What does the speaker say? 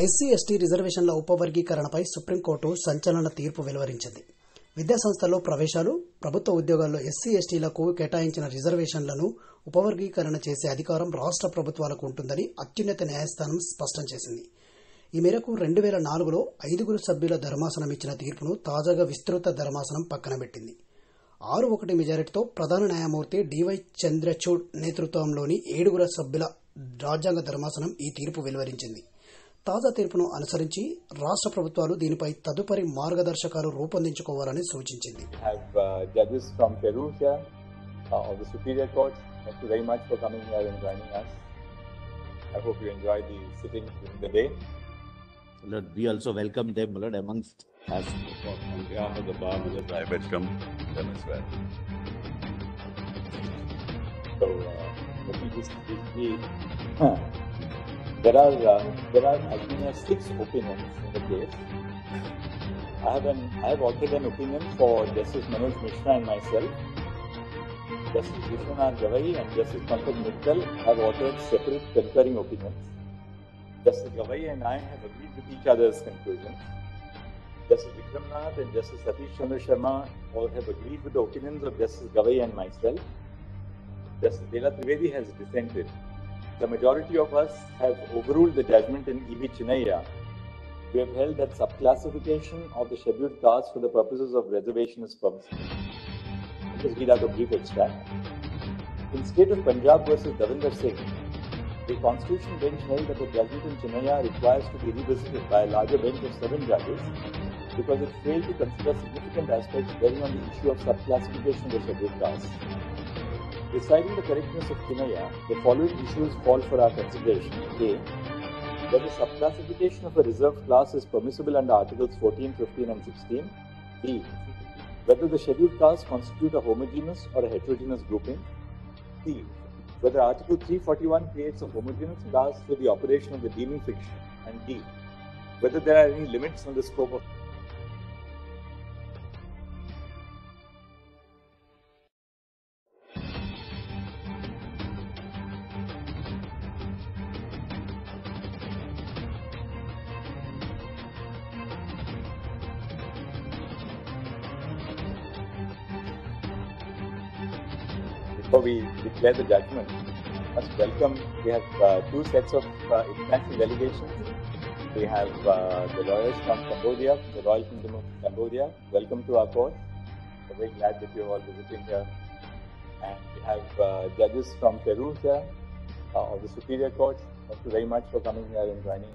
SC ST రిజర్వేషన్ల ఉపవర్గీకరణపై supreme court సంచలన తీర్పు వెలువరించింది. విద్యాసంస్థల్లో ప్రవేశాలు, ప్రభుత్వ ఉద్యోగాల్లో ఎస్సీ ఎస్టీలకు కేటాయించిన రిజర్వేషన్లను ఉపవర్గీకరణ చేసే అధికారం రాష్ట్ర ప్రభుత్వాలకు ఉంటుందని అత్యున్నత న్యాయస్థానం స్పష్టం చేసింది. ఈ మేరకు 2004లో 5 సభ్యుల ధర్మాసనం ఇచ్చిన తీర్పును తాజాగా విస్తృత ధర్మాసనం పక్కనబెట్టింది. 6-1 మెజారిటీతో ప్రధాన న్యాయమూర్తి డివై చంద్రచూడ్ నేతృత్వంలోని 7 సభ్యుల రాజ్యాంగ ధర్మాసనం ఈ తీర్పు వెలువరించింది. తాజా తీర్పును అనుసరించి రాష్ట్ర ప్రభుత్వాలు దీనిపై తదుపరి మార్గదర్శకాలు రూపొందించుకోవాలని సూచించింది. Judges from Peru here of the Superior Court. Thank you very much for coming here and joining us. I hope you enjoy the sitting during the day. Lord, we also welcome them, Lord, amongst us. On behalf of the bar, I welcome them as well. So, let me just briefly. There are as many as 6 opinions in the case. I have authored an opinion for Justice Manoj Mishra and myself. Justice Vishwanath Gavai and Justice Pankaj Mittal have authored separate concurring opinions. Justice Gavai and I have agreed with each other's conclusions. Justice Vikramnath and Justice Satish Chandra Sharma all have agreed with the opinions of Justice Gavai and myself. Justice Bela Trivedi has dissented. The majority of us have overruled the judgment in E.B. Chinnaiya. We have held that subclassification of the scheduled caste for the purposes of reservation is permissible. Let us read out a brief extract. In State of Punjab versus Davinder Singh, the Constitution bench held that the judgment in Chinnaiya requires to be revisited by a larger bench of 7 judges because it failed to consider significant aspects bearing on the issue of subclassification of the scheduled caste. Deciding the correctness of Chinnaiya, the following issues fall for our consideration. A. Whether subclassification of a reserved class is permissible under Articles 14, 15 and 16. B. Whether the scheduled castes constitute a homogeneous or a heterogeneous grouping. C. Whether Article 341 creates a homogeneous class through the operation of the deeming fiction. And D. Whether there are any limits on the scope of Before we declare the judgment, I must welcome, we have 2 sets of international delegations. We have the lawyers from Cambodia, the Royal Kingdom of Cambodia. Welcome to our court. We're very glad that you're all visiting here. And we have judges from Peru here of the Superior Court. Thank you very much for coming here and joining.